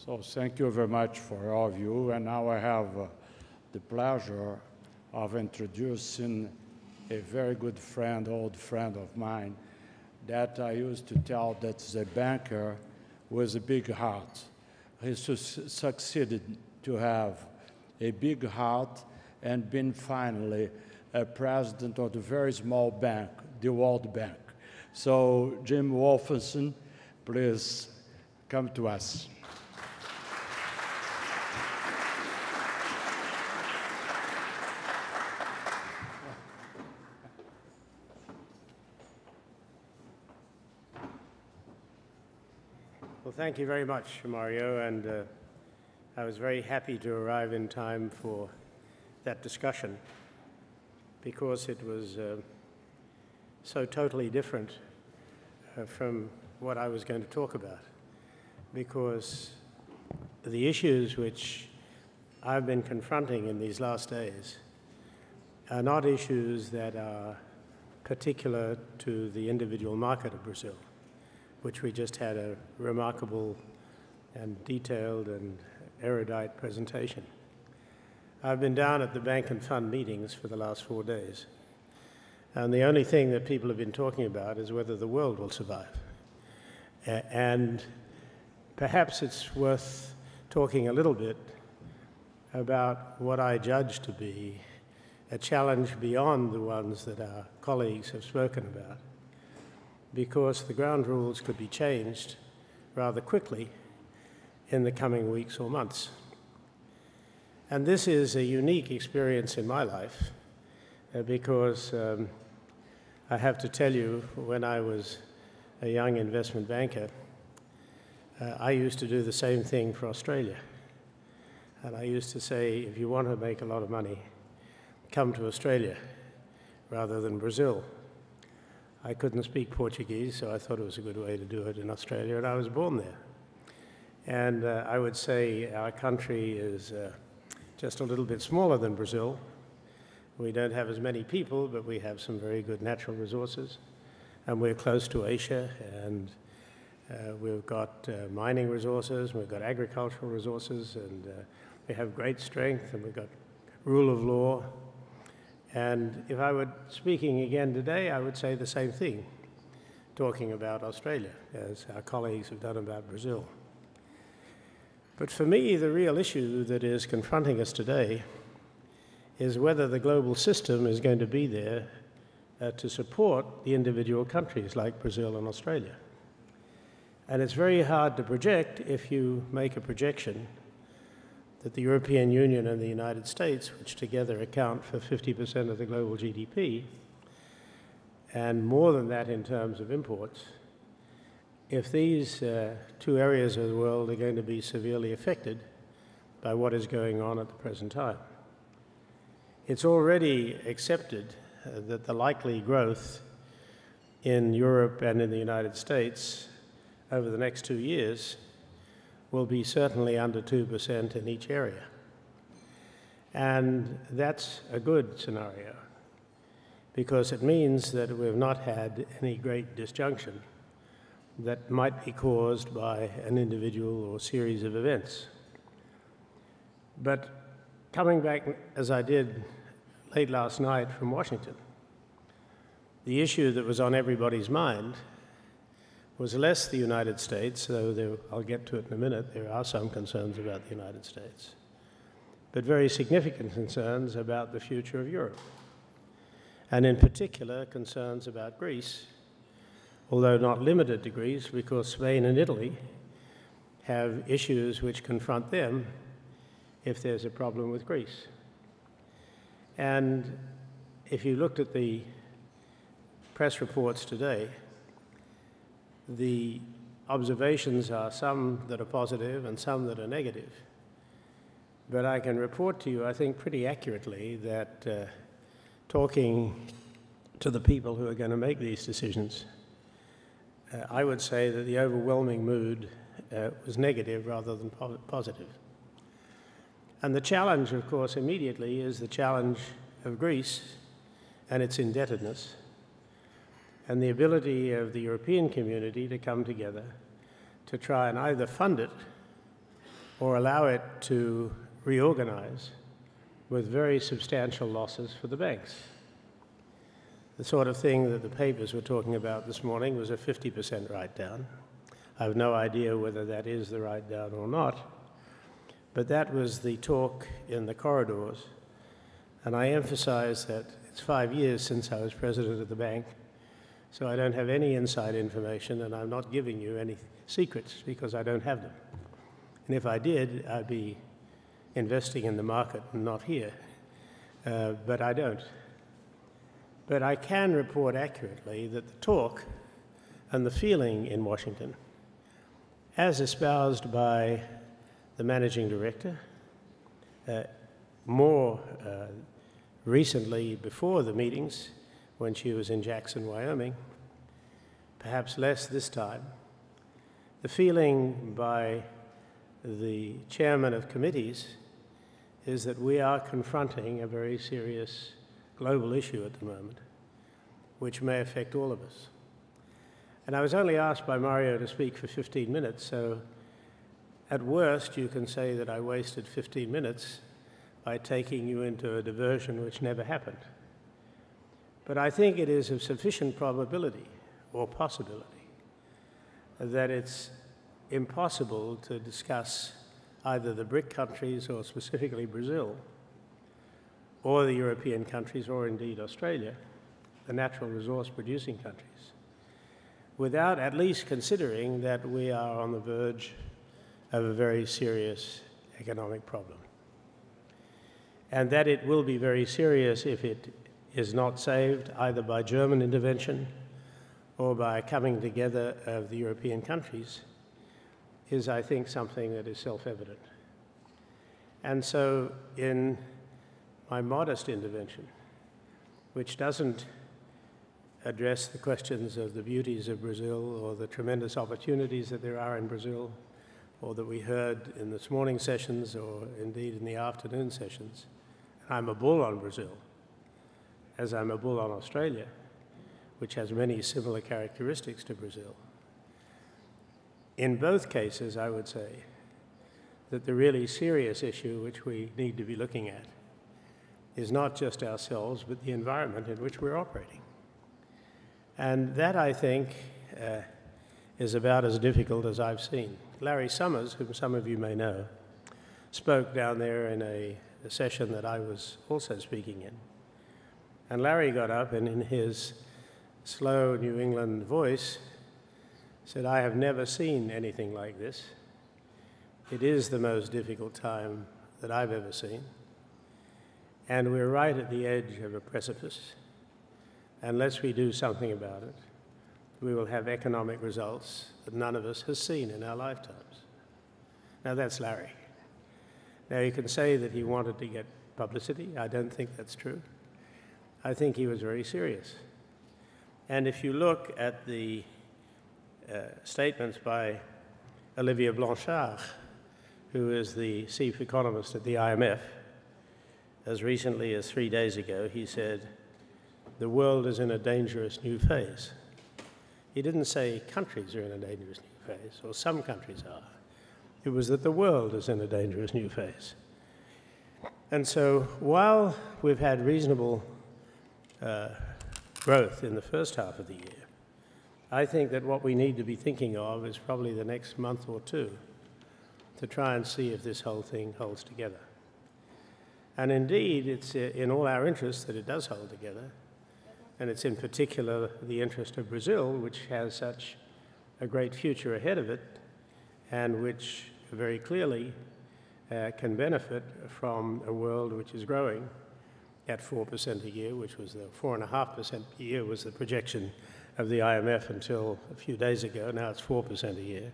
So thank you very much for all of you. And now I have the pleasure of introducing a very good friend, old friend of mine, that I used to tell that's a banker with a big heart. He succeeded to have a big heart and been finally a president of a very small bank, the World Bank. So Jim Wolfensohn, please come to us. Well, thank you very much, Mario, and I was very happy to arrive in time for that discussion because it was so totally different from what I was going to talk about, because the issues which I've been confronting in these last days are not issues that are particular to the individual market of Brazil, which we just had a remarkable and detailed and erudite presentation. I've been down at the bank and fund meetings for the last 4 days, and the only thing that people have been talking about is whether the world will survive. And perhaps it's worth talking a little bit about what I judge to be a challenge beyond the ones that our colleagues have spoken about, because the ground rules could be changed rather quickly in the coming weeks or months. And this is a unique experience in my life because I have to tell you, when I was a young investment banker, I used to do the same thing for Australia. And I used to say, if you want to make a lot of money, come to Australia rather than Brazil. I couldn't speak Portuguese, so I thought it was a good way to do it in Australia, and I was born there. And I would say our country is just a little bit smaller than Brazil. We don't have as many people, but we have some very good natural resources. And we're close to Asia, and we've got mining resources, we've got agricultural resources, and we have great strength, and we've got rule of law. And if I were speaking again today, I would say the same thing, talking about Australia, as our colleagues have done about Brazil. But for me, the real issue that is confronting us today is whether the global system is going to be there to support the individual countries like Brazil and Australia. And it's very hard to project if you make a projection that the European Union and the United States, which together account for 50% of the global GDP, and more than that in terms of imports, if these two areas of the world are going to be severely affected by what is going on at the present time. It's already accepted that the likely growth in Europe and in the United States over the next 2 years will be certainly under 2% in each area. And that's a good scenario, because it means that we've not had any great disjunction that might be caused by an individual or series of events. But coming back, as I did late last night from Washington, the issue that was on everybody's mind was less the United States, though I'll get to it in a minute, there are some concerns about the United States, but very significant concerns about the future of Europe, and in particular concerns about Greece, although not limited to Greece, because Spain and Italy have issues which confront them if there's a problem with Greece. And if you looked at the press reports today, the observations are some that are positive and some that are negative. But I can report to you, I think pretty accurately, that talking to the people who are going to make these decisions, I would say that the overwhelming mood was negative rather than positive. And the challenge, of course, immediately is the challenge of Greece and its indebtedness, and the ability of the European community to come together to try and either fund it or allow it to reorganize with very substantial losses for the banks. The sort of thing that the papers were talking about this morning was a 50% write-down. I have no idea whether that is the write-down or not, but that was the talk in the corridors. And I emphasize that it's 5 years since I was president of the bank, so I don't have any inside information, and I'm not giving you any secrets because I don't have them. And if I did, I'd be investing in the market and not here. But I don't. But I can report accurately that the talk and the feeling in Washington, as espoused by the managing director, more recently before the meetings when she was in Jackson, Wyoming, perhaps less this time, the feeling by the chairman of committees is that we are confronting a very serious global issue at the moment, which may affect all of us. And I was only asked by Mario to speak for 15 minutes, so at worst you can say that I wasted 15 minutes by taking you into a diversion which never happened. But I think it is of sufficient probability or possibility that it's impossible to discuss either the BRIC countries or specifically Brazil or the European countries or indeed Australia, the natural resource producing countries, without at least considering that we are on the verge of a very serious economic problem. And that it will be very serious if it is not saved either by German intervention or by coming together of the European countries is, I think, something that is self-evident. And so in my modest intervention, which doesn't address the questions of the beauties of Brazil or the tremendous opportunities that there are in Brazil or that we heard in this morning's sessions or indeed in the afternoon sessions, I'm a bull on Brazil, as I'm a bull on Australia, which has many similar characteristics to Brazil. In both cases, I would say that the really serious issue which we need to be looking at is not just ourselves, but the environment in which we're operating. And that, I think, is about as difficult as I've seen. Larry Summers, whom some of you may know, spoke down there in a session that I was also speaking in. And Larry got up and in his slow New England voice said, "I have never seen anything like this. It is the most difficult time that I've ever seen. And we're right at the edge of a precipice. Unless we do something about it, we will have economic results that none of us has seen in our lifetimes." Now that's Larry. Now you can say that he wanted to get publicity. I don't think that's true. I think he was very serious. And if you look at the statements by Olivier Blanchard, who is the chief economist at the IMF, as recently as 3 days ago, he said, "The world is in a dangerous new phase." He didn't say countries are in a dangerous new phase, or some countries are. It was that the world is in a dangerous new phase. And so while we've had reasonable growth in the first half of the year, I think that what we need to be thinking of is probably the next month or two to try and see if this whole thing holds together. And indeed, it's in all our interests that it does hold together, and it's in particular the interest of Brazil, which has such a great future ahead of it, and which very clearly can benefit from a world which is growing at 4% a year, which was the 4.5% a year was the projection of the IMF until a few days ago. Now it's 4% a year,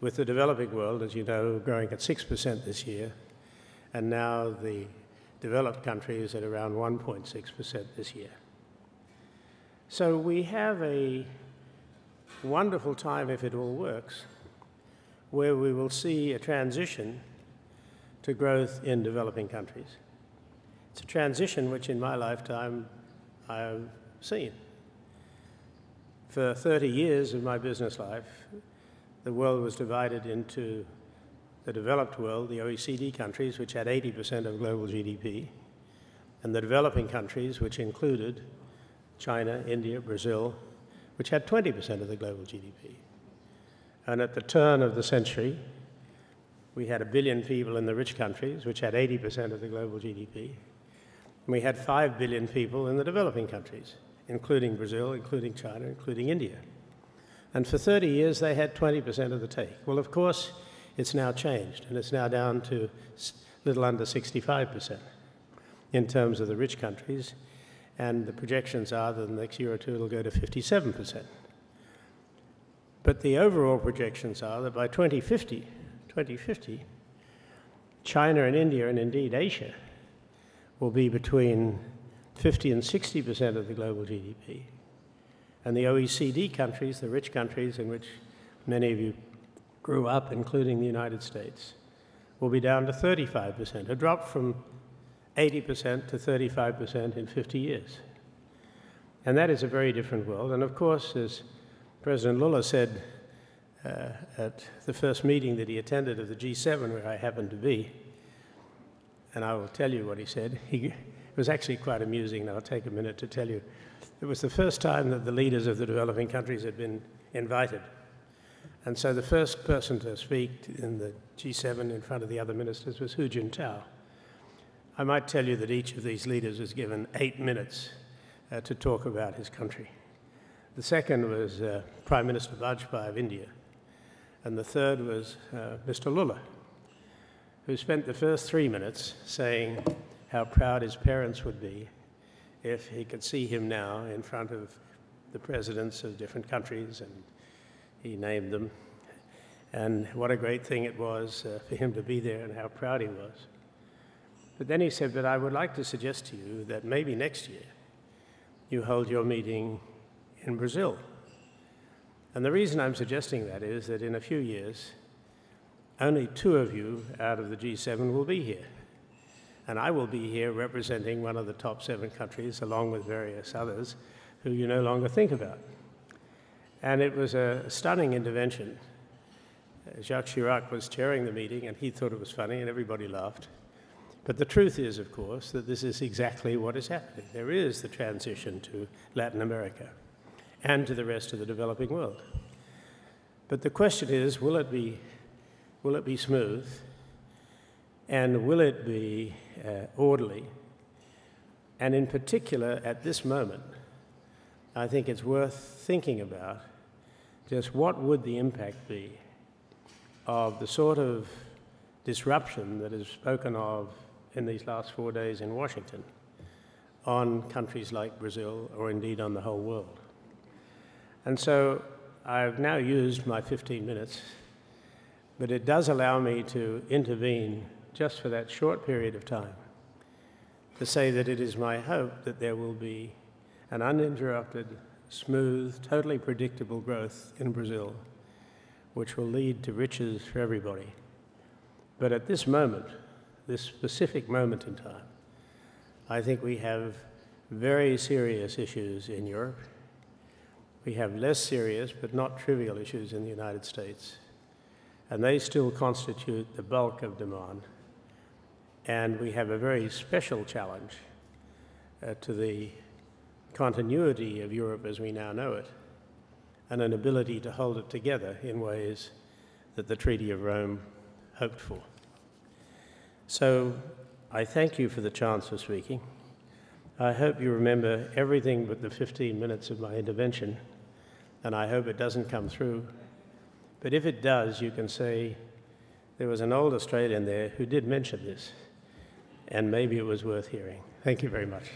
with the developing world, as you know, growing at 6% this year, and now the developed countries at around 1.6% this year. So we have a wonderful time, if it all works, where we will see a transition to growth in developing countries. It's a transition which in my lifetime I've seen. For 30 years of my business life, the world was divided into the developed world, the OECD countries, which had 80% of global GDP, and the developing countries, which included China, India, Brazil, which had 20% of the global GDP. And at the turn of the century, we had 1 billion people in the rich countries, which had 80% of the global GDP. And we had 5 billion people in the developing countries, including Brazil, including China, including India. And for 30 years, they had 20% of the take. Well, of course, it's now changed, and it's now down to a little under 65% in terms of the rich countries. And the projections are that in the next year or two, it'll go to 57%. But the overall projections are that by 2050, China and India, and indeed Asia, will be between 50 and 60% of the global GDP. And the OECD countries, the rich countries in which many of you grew up, including the United States, will be down to 35%, a drop from 80% to 35% in 50 years. And that is a very different world. And of course, as President Lula said at the first meeting that he attended of the G7, where I happened to be, and I will tell you what he said. It was actually quite amusing, and I'll take a minute to tell you. It was the first time that the leaders of the developing countries had been invited. And so the first person to speak in the G7 in front of the other ministers was Hu Jintao. I might tell you that each of these leaders was given 8 minutes to talk about his country. The second was Prime Minister Vajpayee of India. And the third was Mr. Lula, who spent the first 3 minutes saying how proud his parents would be if he could see him now in front of the presidents of different countries, and he named them, and what a great thing it was for him to be there and how proud he was. But then he said, but I would like to suggest to you that maybe next year you hold your meeting in Brazil. And the reason I'm suggesting that is that in a few years, only 2 of you out of the G7 will be here. And I will be here representing one of the top 7 countries, along with various others who you no longer think about. And it was a stunning intervention. Jacques Chirac was chairing the meeting, and he thought it was funny, and everybody laughed. But the truth is, of course, that this is exactly what is happening. There is the transition to Latin America and to the rest of the developing world. But the question is, will it be smooth, and will it be orderly? And in particular, at this moment, I think it's worth thinking about just what would the impact be of the sort of disruption that is spoken of in these last 4 days in Washington on countries like Brazil, or indeed on the whole world. And so I've now used my 15 minutes, but it does allow me to intervene just for that short period of time to say that it is my hope that there will be an uninterrupted, smooth, totally predictable growth in Brazil, which will lead to riches for everybody. But at this moment, this specific moment in time, I think we have very serious issues in Europe. We have less serious but not trivial issues in the United States, and they still constitute the bulk of demand. And we have a very special challenge to the continuity of Europe as we now know it, and an ability to hold it together in ways that the Treaty of Rome hoped for. So I thank you for the chance of speaking. I hope you remember everything but the 15 minutes of my intervention, and I hope it doesn't come through. But if it does, you can say, there was an old Australian there who did mention this, and maybe it was worth hearing. Thank you very much.